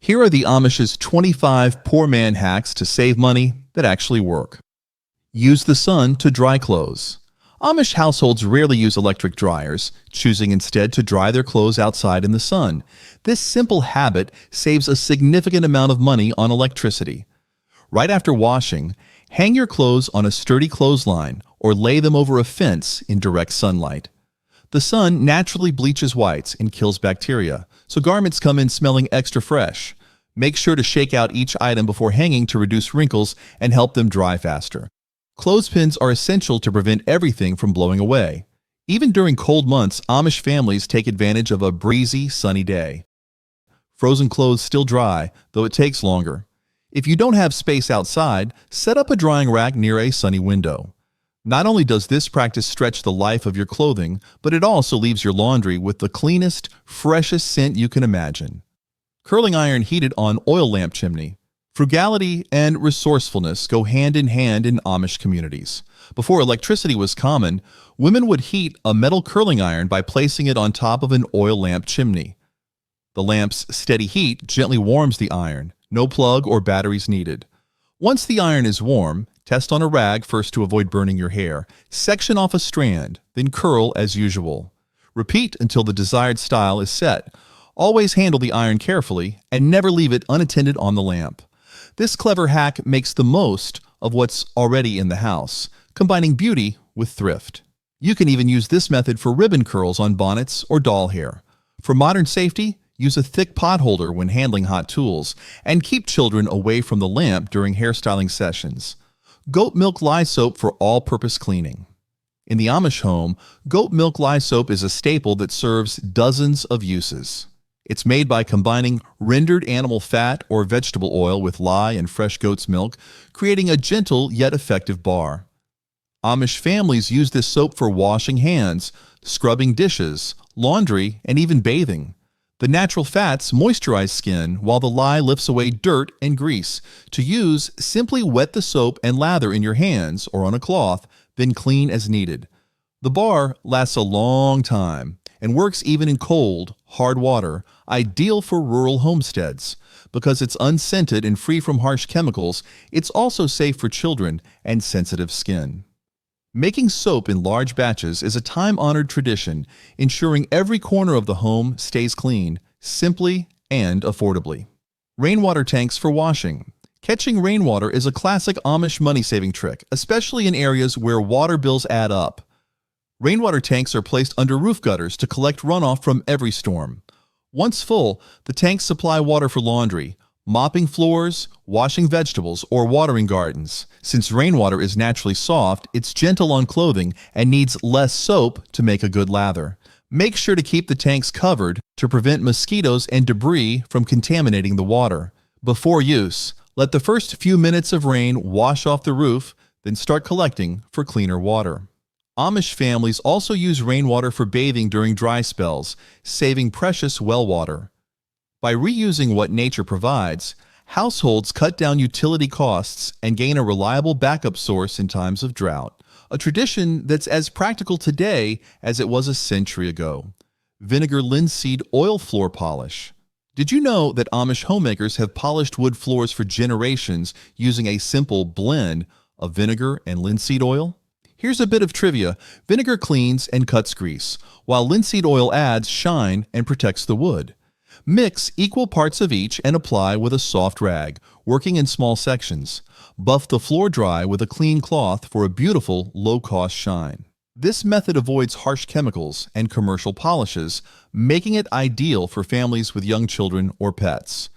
Here are the Amish's 25 poor man hacks to save money that actually work. Use the sun to dry clothes. Amish households rarely use electric dryers, choosing instead to dry their clothes outside in the sun. This simple habit saves a significant amount of money on electricity. Right after washing, hang your clothes on a sturdy clothesline or lay them over a fence in direct sunlight. The sun naturally bleaches whites and kills bacteria, so garments come in smelling extra fresh. Make sure to shake out each item before hanging to reduce wrinkles and help them dry faster. Clothespins are essential to prevent everything from blowing away. Even during cold months, Amish families take advantage of a breezy, sunny day. Frozen clothes still dry, though it takes longer. If you don't have space outside, set up a drying rack near a sunny window. Not only does this practice stretch the life of your clothing, but it also leaves your laundry with the cleanest, freshest scent you can imagine. Curling iron heated on oil lamp chimney. Frugality and resourcefulness go hand in Amish communities. Before electricity was common, women would heat a metal curling iron by placing it on top of an oil lamp chimney. The lamp's steady heat gently warms the iron, no plug or batteries needed. Once the iron is warm, test on a rag first to avoid burning your hair. Section off a strand, then curl as usual. Repeat until the desired style is set. Always handle the iron carefully and never leave it unattended on the lamp. This clever hack makes the most of what's already in the house, combining beauty with thrift. You can even use this method for ribbon curls on bonnets or doll hair. For modern safety, use a thick pot holder when handling hot tools, and keep children away from the lamp during hairstyling sessions. Goat milk lye soap for all-purpose cleaning. In the Amish home, goat milk lye soap is a staple that serves dozens of uses. It's made by combining rendered animal fat or vegetable oil with lye and fresh goat's milk, creating a gentle yet effective bar. Amish families use this soap for washing hands, scrubbing dishes, laundry, and even bathing. The natural fats moisturize skin while the lye lifts away dirt and grease. To use, simply wet the soap and lather in your hands or on a cloth, then clean as needed. The bar lasts a long time and works even in cold, hard water, ideal for rural homesteads. Because it's unscented and free from harsh chemicals, it's also safe for children and sensitive skin. Making soap in large batches is a time-honored tradition, ensuring every corner of the home stays clean, simply and affordably. Rainwater tanks for washing. Catching rainwater is a classic Amish money-saving trick, especially in areas where water bills add up. Rainwater tanks are placed under roof gutters to collect runoff from every storm. Once full, the tanks supply water for laundry, mopping floors, washing vegetables, or watering gardens. Since rainwater is naturally soft, it's gentle on clothing and needs less soap to make a good lather. Make sure to keep the tanks covered to prevent mosquitoes and debris from contaminating the water. Before use, let the first few minutes of rain wash off the roof, then start collecting for cleaner water. Amish families also use rainwater for bathing during dry spells, saving precious well water. By reusing what nature provides, households cut down utility costs and gain a reliable backup source in times of drought, a tradition that's as practical today as it was a century ago. Vinegar Linseed Oil Floor Polish. Did you know that Amish homemakers have polished wood floors for generations using a simple blend of vinegar and linseed oil? Here's a bit of trivia. Vinegar cleans and cuts grease, while linseed oil adds shine and protects the wood. Mix equal parts of each and apply with a soft rag, working in small sections. Buff the floor dry with a clean cloth for a beautiful, low-cost shine. This method avoids harsh chemicals and commercial polishes, making it ideal for families with young children or pets.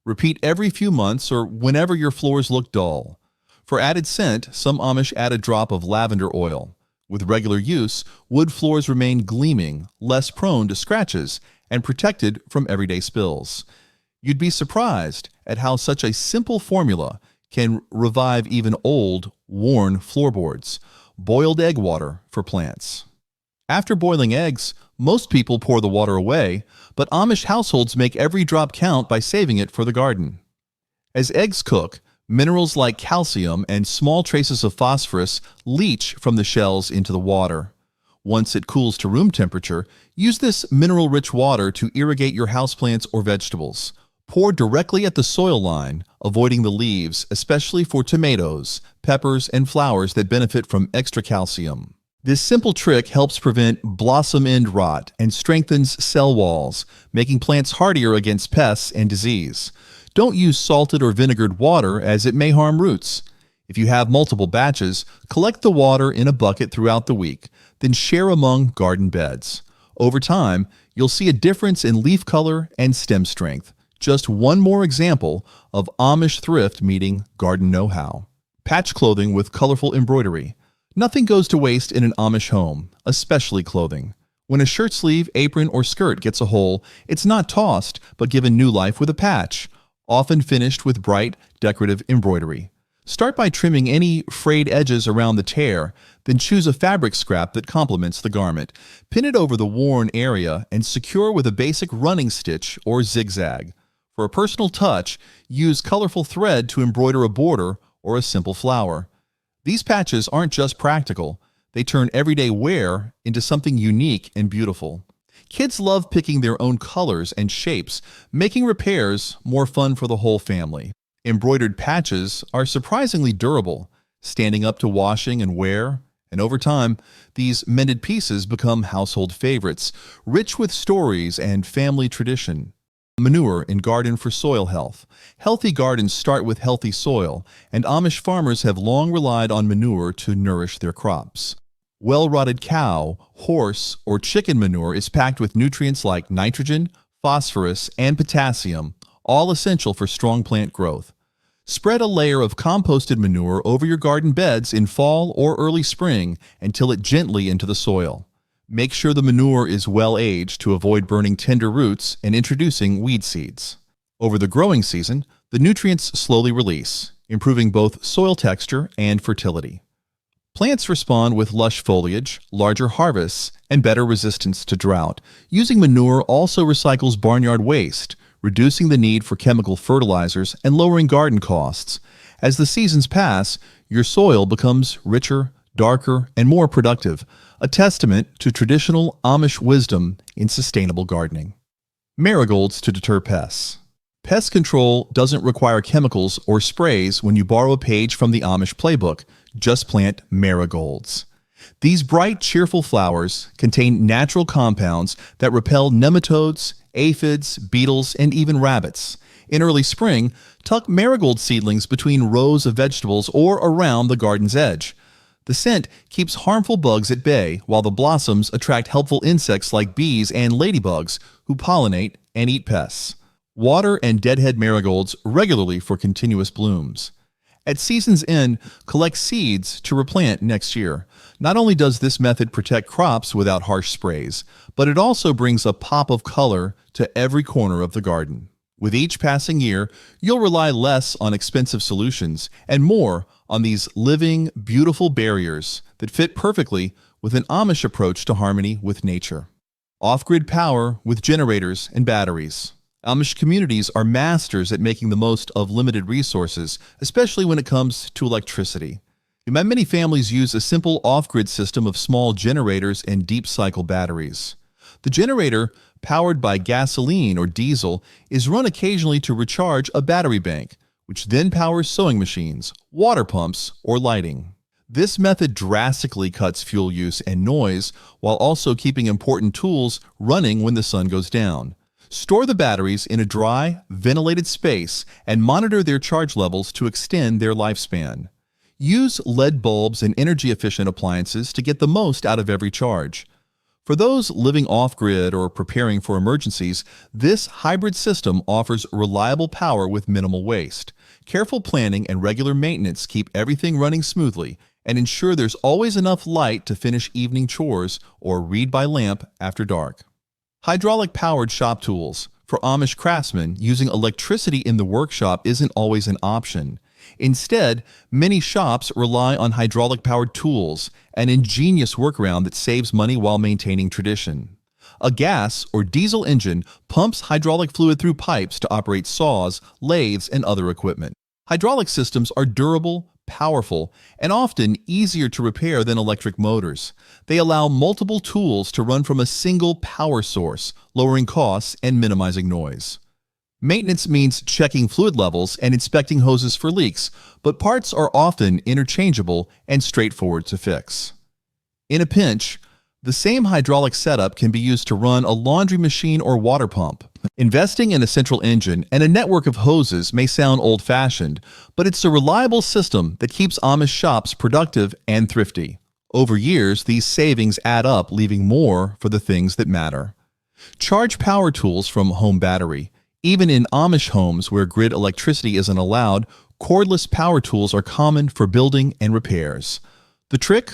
Repeat every few months or whenever your floors look dull. For added scent, some Amish add a drop of lavender oil. With regular use, wood floors remain gleaming, less prone to scratches, and protected from everyday spills. You'd be surprised at how such a simple formula can revive even old, worn floorboards. Boiled egg water for plants. After boiling eggs, most people pour the water away, but Amish households make every drop count by saving it for the garden. As eggs cook, minerals like calcium and small traces of phosphorus leach from the shells into the water. Once it cools to room temperature, use this mineral-rich water to irrigate your houseplants or vegetables. Pour directly at the soil line, avoiding the leaves, especially for tomatoes, peppers, and flowers that benefit from extra calcium. This simple trick helps prevent blossom end rot and strengthens cell walls, making plants hardier against pests and disease. Don't use salted or vinegared water as it may harm roots. If you have multiple batches, collect the water in a bucket throughout the week, then share among garden beds. Over time, you'll see a difference in leaf color and stem strength. Just one more example of Amish thrift meeting garden know-how. Patch clothing with colorful embroidery. Nothing goes to waste in an Amish home, especially clothing. When a shirt sleeve, apron, or skirt gets a hole, it's not tossed, but given new life with a patch, often finished with bright, decorative embroidery. Start by trimming any frayed edges around the tear, then choose a fabric scrap that complements the garment. Pin it over the worn area and secure with a basic running stitch or zigzag. For a personal touch, use colorful thread to embroider a border or a simple flower. These patches aren't just practical, they turn everyday wear into something unique and beautiful. Kids love picking their own colors and shapes, making repairs more fun for the whole family. Embroidered patches are surprisingly durable, standing up to washing and wear, and over time, these mended pieces become household favorites, rich with stories and family tradition. Manure in garden for soil health. Healthy gardens start with healthy soil, and Amish farmers have long relied on manure to nourish their crops. Well-rotted cow, horse, or chicken manure is packed with nutrients like nitrogen, phosphorus, and potassium, all essential for strong plant growth. Spread a layer of composted manure over your garden beds in fall or early spring and till it gently into the soil. Make sure the manure is well aged to avoid burning tender roots and introducing weed seeds. Over the growing season, the nutrients slowly release, improving both soil texture and fertility. Plants respond with lush foliage, larger harvests, and better resistance to drought. Using manure also recycles barnyard waste, reducing the need for chemical fertilizers and lowering garden costs. As the seasons pass, your soil becomes richer, darker, and more productive, a testament to traditional Amish wisdom in sustainable gardening. Marigolds to deter pests. Pest control doesn't require chemicals or sprays when you borrow a page from the Amish playbook. Just plant marigolds. These bright, cheerful flowers contain natural compounds that repel nematodes, aphids, beetles, and even rabbits. In early spring, tuck marigold seedlings between rows of vegetables or around the garden's edge. The scent keeps harmful bugs at bay, while the blossoms attract helpful insects like bees and ladybugs who pollinate and eat pests. Water and deadhead marigolds regularly for continuous blooms. At season's end, collect seeds to replant next year. Not only does this method protect crops without harsh sprays, but it also brings a pop of color to every corner of the garden. With each passing year, you'll rely less on expensive solutions and more on these living, beautiful barriers that fit perfectly with an Amish approach to harmony with nature. Off-grid power with generators and batteries. Amish communities are masters at making the most of limited resources, especially when it comes to electricity. Many families use a simple off-grid system of small generators and deep cycle batteries. The generator, powered by gasoline or diesel, is run occasionally to recharge a battery bank, which then powers sewing machines, water pumps, or lighting. This method drastically cuts fuel use and noise while also keeping important tools running when the sun goes down. Store the batteries in a dry, ventilated space and monitor their charge levels to extend their lifespan. Use LED bulbs and energy-efficient appliances to get the most out of every charge. For those living off-grid or preparing for emergencies, this hybrid system offers reliable power with minimal waste. Careful planning and regular maintenance keep everything running smoothly and ensure there's always enough light to finish evening chores or read by lamp after dark. Hydraulic-powered shop tools. For Amish craftsmen, using electricity in the workshop isn't always an option. Instead, many shops rely on hydraulic-powered tools, an ingenious workaround that saves money while maintaining tradition. A gas or diesel engine pumps hydraulic fluid through pipes to operate saws, lathes, and other equipment. Hydraulic systems are durable, powerful, and often easier to repair than electric motors. They allow multiple tools to run from a single power source, lowering costs and minimizing noise. Maintenance means checking fluid levels and inspecting hoses for leaks, but parts are often interchangeable and straightforward to fix. In a pinch, the same hydraulic setup can be used to run a laundry machine or water pump. Investing in a central engine and a network of hoses may sound old-fashioned, but it's a reliable system that keeps Amish shops productive and thrifty. Over years, these savings add up, leaving more for the things that matter. Charge power tools from home battery. Even in Amish homes where grid electricity isn't allowed, cordless power tools are common for building and repairs. The trick?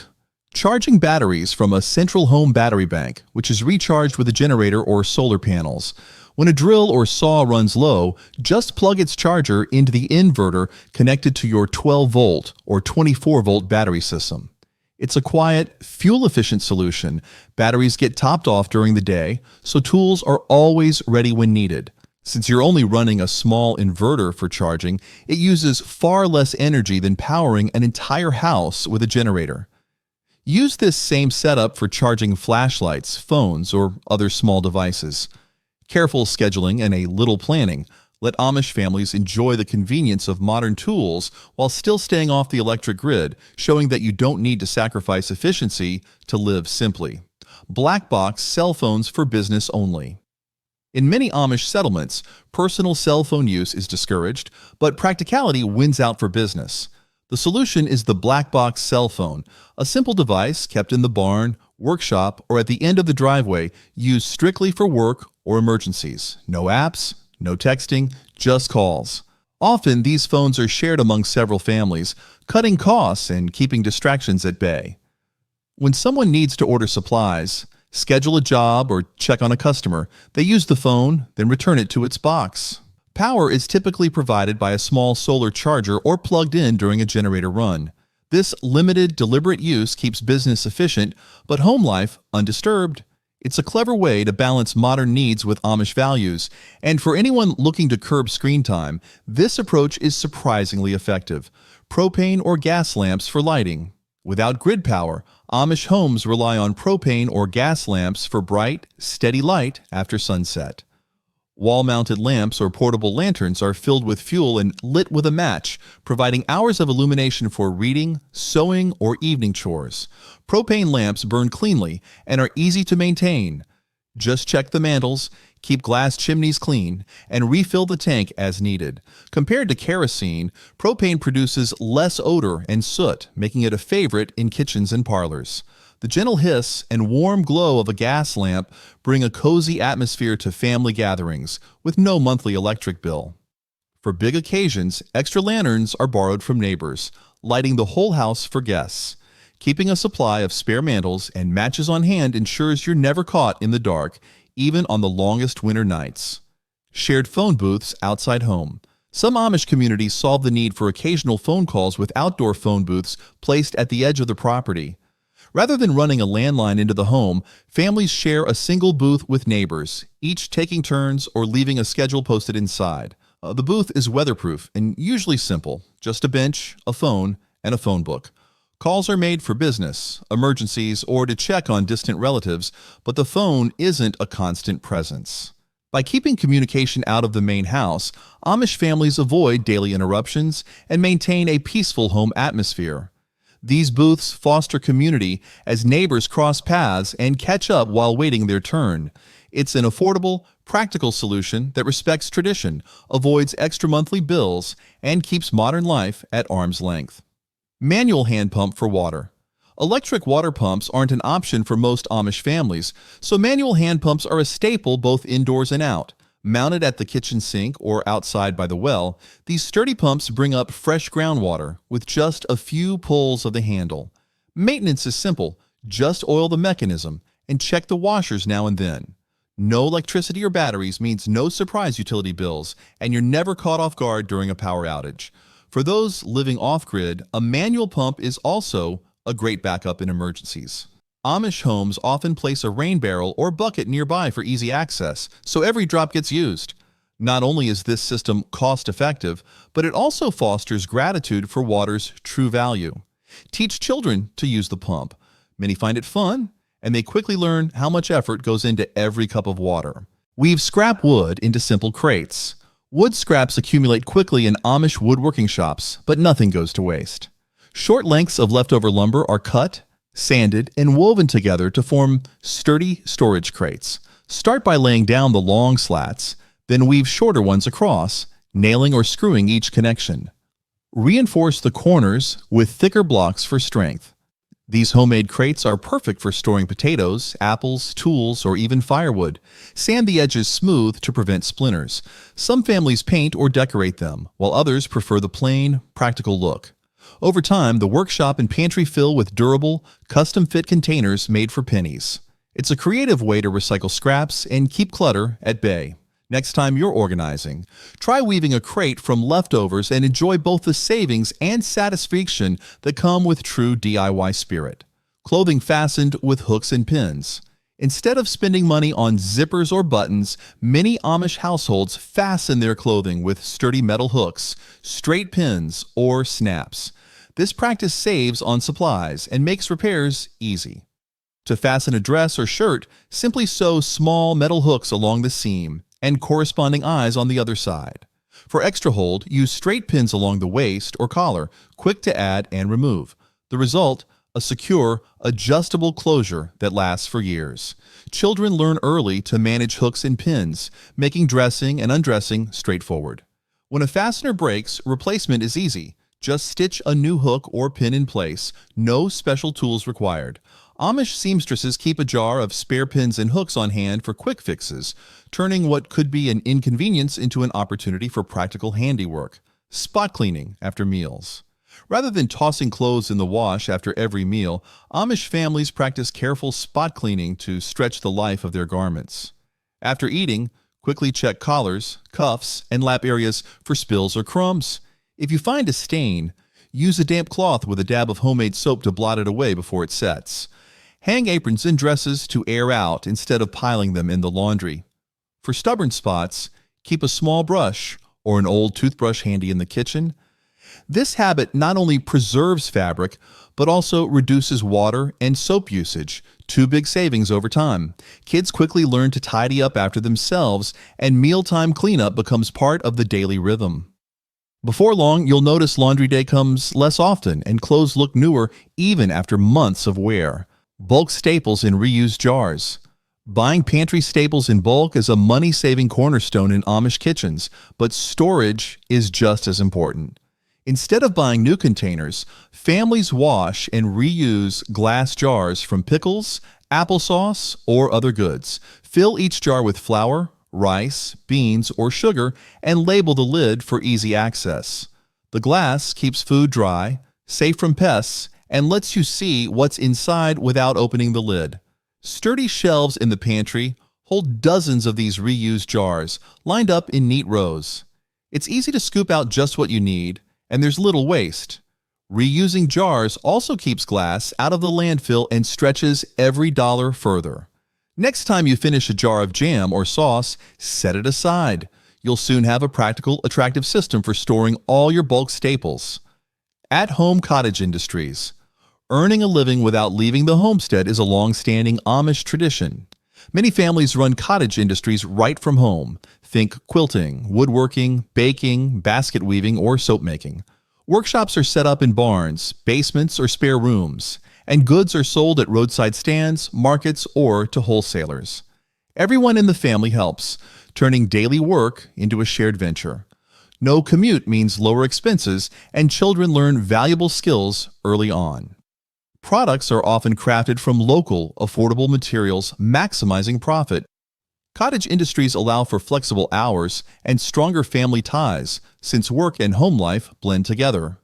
Charging batteries from a central home battery bank, which is recharged with a generator or solar panels. When a drill or saw runs low, just plug its charger into the inverter connected to your 12-volt or 24-volt battery system. It's a quiet, fuel-efficient solution. Batteries get topped off during the day, so tools are always ready when needed. Since you're only running a small inverter for charging, it uses far less energy than powering an entire house with a generator. Use this same setup for charging flashlights, phones, or other small devices. Careful scheduling and a little planning let Amish families enjoy the convenience of modern tools while still staying off the electric grid, showing that you don't need to sacrifice efficiency to live simply. Blackbox cell phones for business only. In many Amish settlements, personal cell phone use is discouraged, but practicality wins out for business. The solution is the blackbox cell phone, a simple device kept in the barn, workshop, or at the end of the driveway, used strictly for work or emergencies. No apps, no texting, just calls. Often, these phones are shared among several families, cutting costs and keeping distractions at bay. When someone needs to order supplies, schedule a job, or check on a customer, they use the phone, then return it to its box. Power is typically provided by a small solar charger or plugged in during a generator run. This limited, deliberate use keeps business efficient, but home life undisturbed. It's a clever way to balance modern needs with Amish values, and for anyone looking to curb screen time, this approach is surprisingly effective. Propane or gas lamps for lighting. Without grid power, Amish homes rely on propane or gas lamps for bright, steady light after sunset. Wall-mounted lamps or portable lanterns are filled with fuel and lit with a match, providing hours of illumination for reading, sewing, or evening chores. Propane lamps burn cleanly and are easy to maintain. Just check the mantles, keep glass chimneys clean, and refill the tank as needed. Compared to kerosene, propane produces less odor and soot, making it a favorite in kitchens and parlors. The gentle hiss and warm glow of a gas lamp bring a cozy atmosphere to family gatherings with no monthly electric bill. For big occasions, extra lanterns are borrowed from neighbors, lighting the whole house for guests. Keeping a supply of spare mantles and matches on hand ensures you're never caught in the dark, even on the longest winter nights. Shared phone booths outside home. Some Amish communities solve the need for occasional phone calls with outdoor phone booths placed at the edge of the property. Rather than running a landline into the home, families share a single booth with neighbors, each taking turns or leaving a schedule posted inside. The booth is weatherproof and usually simple, just a bench, a phone, and a phone book. Calls are made for business, emergencies, or to check on distant relatives, but the phone isn't a constant presence. By keeping communication out of the main house, Amish families avoid daily interruptions and maintain a peaceful home atmosphere. These booths foster community as neighbors cross paths and catch up while waiting their turn. It's an affordable, practical solution that respects tradition, avoids extra monthly bills, and keeps modern life at arm's length. Manual hand pump for water. Electric water pumps aren't an option for most Amish families, so manual hand pumps are a staple both indoors and out. Mounted at the kitchen sink or outside by the well, these sturdy pumps bring up fresh groundwater with just a few pulls of the handle. Maintenance is simple. Just oil the mechanism and check the washers now and then. No electricity or batteries means no surprise utility bills, and you're never caught off guard during a power outage. For those living off-grid, a manual pump is also a great backup in emergencies. Amish homes often place a rain barrel or bucket nearby for easy access, so every drop gets used. Not only is this system cost-effective, but it also fosters gratitude for water's true value. Teach children to use the pump. Many find it fun, and they quickly learn how much effort goes into every cup of water. Weave scrap wood into simple crates. Wood scraps accumulate quickly in Amish woodworking shops, but nothing goes to waste. Short lengths of leftover lumber are cut, sanded, and woven together to form sturdy storage crates. Start by laying down the long slats, then weave shorter ones across, nailing or screwing each connection. Reinforce the corners with thicker blocks for strength. These homemade crates are perfect for storing potatoes, apples, tools, or even firewood. Sand the edges smooth to prevent splinters. Some families paint or decorate them, while others prefer the plain, practical look. Over time, the workshop and pantry fill with durable, custom-fit containers made for pennies. It's a creative way to recycle scraps and keep clutter at bay. Next time you're organizing, try weaving a crate from leftovers and enjoy both the savings and satisfaction that come with true DIY spirit. Clothing fastened with hooks and pins. Instead of spending money on zippers or buttons, many Amish households fasten their clothing with sturdy metal hooks, straight pins, or snaps. This practice saves on supplies and makes repairs easy. To fasten a dress or shirt, simply sew small metal hooks along the seam and corresponding eyes on the other side. For extra hold, use straight pins along the waist or collar, quick to add and remove. The result, a secure, adjustable closure that lasts for years. Children learn early to manage hooks and pins, making dressing and undressing straightforward. When a fastener breaks, replacement is easy. Just stitch a new hook or pin in place, no special tools required. Amish seamstresses keep a jar of spare pins and hooks on hand for quick fixes, turning what could be an inconvenience into an opportunity for practical handiwork. Spot cleaning after meals. Rather than tossing clothes in the wash after every meal, Amish families practice careful spot cleaning to stretch the life of their garments. After eating, quickly check collars, cuffs, and lap areas for spills or crumbs. If you find a stain, use a damp cloth with a dab of homemade soap to blot it away before it sets. Hang aprons and dresses to air out instead of piling them in the laundry. For stubborn spots, keep a small brush or an old toothbrush handy in the kitchen. This habit not only preserves fabric, but also reduces water and soap usage, two big savings over time. Kids quickly learn to tidy up after themselves, and mealtime cleanup becomes part of the daily rhythm. Before long, you'll notice laundry day comes less often and clothes look newer even after months of wear. Bulk staples in reused jars. Buying pantry staples in bulk is a money-saving cornerstone in Amish kitchens, but storage is just as important. Instead of buying new containers, families wash and reuse glass jars from pickles, applesauce, or other goods. Fill each jar with flour, rice, beans, or sugar, and label the lid for easy access. The glass keeps food dry, safe from pests, and lets you see what's inside without opening the lid. Sturdy shelves in the pantry hold dozens of these reused jars, lined up in neat rows. It's easy to scoop out just what you need, and there's little waste. Reusing jars also keeps glass out of the landfill and stretches every dollar further. Next time you finish a jar of jam or sauce, set it aside. You'll soon have a practical, attractive system for storing all your bulk staples. At-home cottage industries. Earning a living without leaving the homestead is a long-standing Amish tradition. Many families run cottage industries right from home. Think quilting, woodworking, baking, basket weaving, or soap making. Workshops are set up in barns, basements, or spare rooms, and goods are sold at roadside stands, markets, or to wholesalers. Everyone in the family helps, turning daily work into a shared venture. No commute means lower expenses, and children learn valuable skills early on. Products are often crafted from local, affordable materials, maximizing profit. Cottage industries allow for flexible hours and stronger family ties, since work and home life blend together.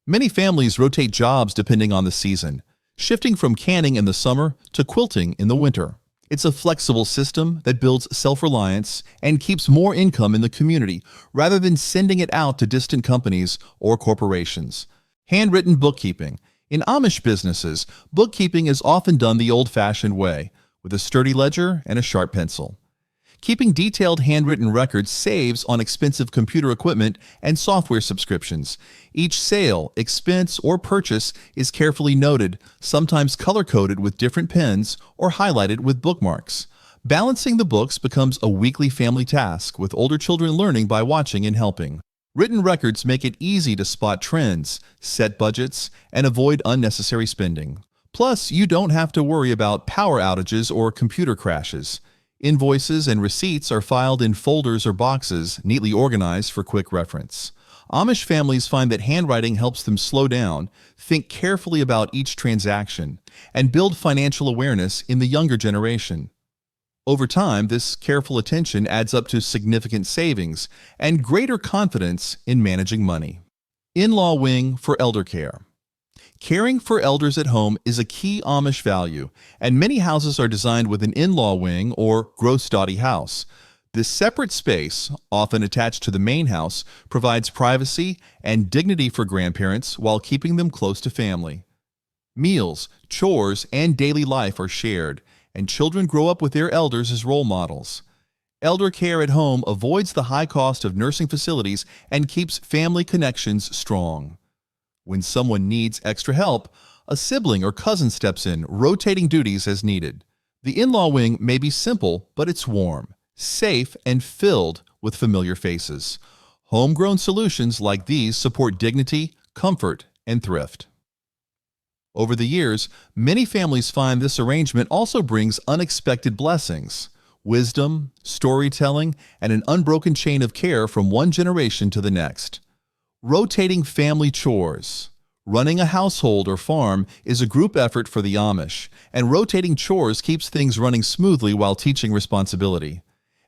Many families rotate jobs depending on the season, shifting from canning in the summer to quilting in the winter. It's a flexible system that builds self-reliance and keeps more income in the community rather than sending it out to distant companies or corporations. Handwritten bookkeeping. In Amish businesses, bookkeeping is often done the old-fashioned way, with a sturdy ledger and a sharp pencil. Keeping detailed handwritten records saves on expensive computer equipment and software subscriptions. Each sale, expense, or purchase is carefully noted, sometimes color-coded with different pens or highlighted with bookmarks. Balancing the books becomes a weekly family task, with older children learning by watching and helping. Written records make it easy to spot trends, set budgets, and avoid unnecessary spending. Plus, you don't have to worry about power outages or computer crashes. Invoices and receipts are filed in folders or boxes, neatly organized for quick reference. Amish families find that handwriting helps them slow down, think carefully about each transaction, and build financial awareness in the younger generation. Over time, this careful attention adds up to significant savings and greater confidence in managing money. In-law wing for elder care. Caring for elders at home is a key Amish value, and many houses are designed with an in-law wing or gross dotty house. This separate space, often attached to the main house, provides privacy and dignity for grandparents while keeping them close to family. Meals, chores, and daily life are shared, and children grow up with their elders as role models. Elder care at home avoids the high cost of nursing facilities and keeps family connections strong. When someone needs extra help, a sibling or cousin steps in, rotating duties as needed. The in-law wing may be simple, but it's warm, safe, and filled with familiar faces. Homegrown solutions like these support dignity, comfort, and thrift. Over the years, many families find this arrangement also brings unexpected blessings, wisdom, storytelling, and an unbroken chain of care from one generation to the next. Rotating family chores. Running a household or farm is a group effort for the Amish, and rotating chores keeps things running smoothly while teaching responsibility.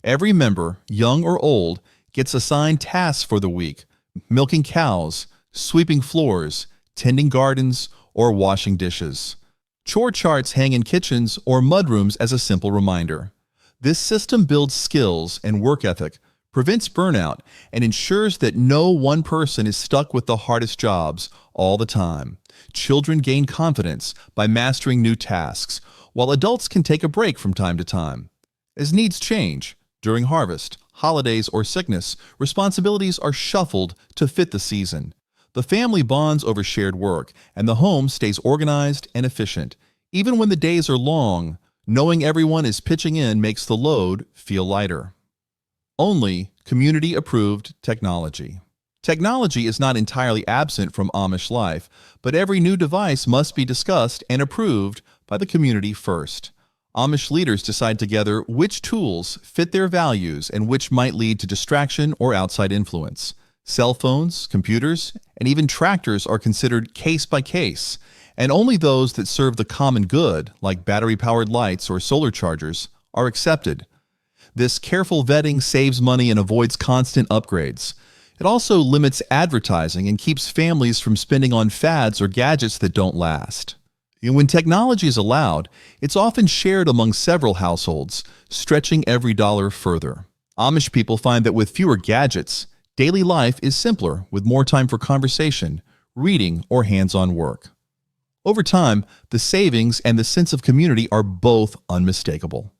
Every member, young or old, gets assigned tasks for the week: milking cows, sweeping floors, tending gardens, or washing dishes. Chore charts hang in kitchens or mudrooms as a simple reminder. This system builds skills and work ethic, prevents burnout, and ensures that no one person is stuck with the hardest jobs all the time. Children gain confidence by mastering new tasks, while adults can take a break from time to time. As needs change, during harvest, holidays, or sickness, responsibilities are shuffled to fit the season. The family bonds over shared work, and the home stays organized and efficient. Even when the days are long, knowing everyone is pitching in makes the load feel lighter. Only community-approved technology. Technology is not entirely absent from Amish life, but every new device must be discussed and approved by the community first. Amish leaders decide together which tools fit their values and which might lead to distraction or outside influence. Cell phones, computers, and even tractors are considered case by case, and only those that serve the common good, like battery-powered lights or solar chargers, are accepted. This careful vetting saves money and avoids constant upgrades. It also limits advertising and keeps families from spending on fads or gadgets that don't last. When technology is allowed, it's often shared among several households, stretching every dollar further. Amish people find that with fewer gadgets, daily life is simpler, with more time for conversation, reading, or hands-on work. Over time, the savings and the sense of community are both unmistakable.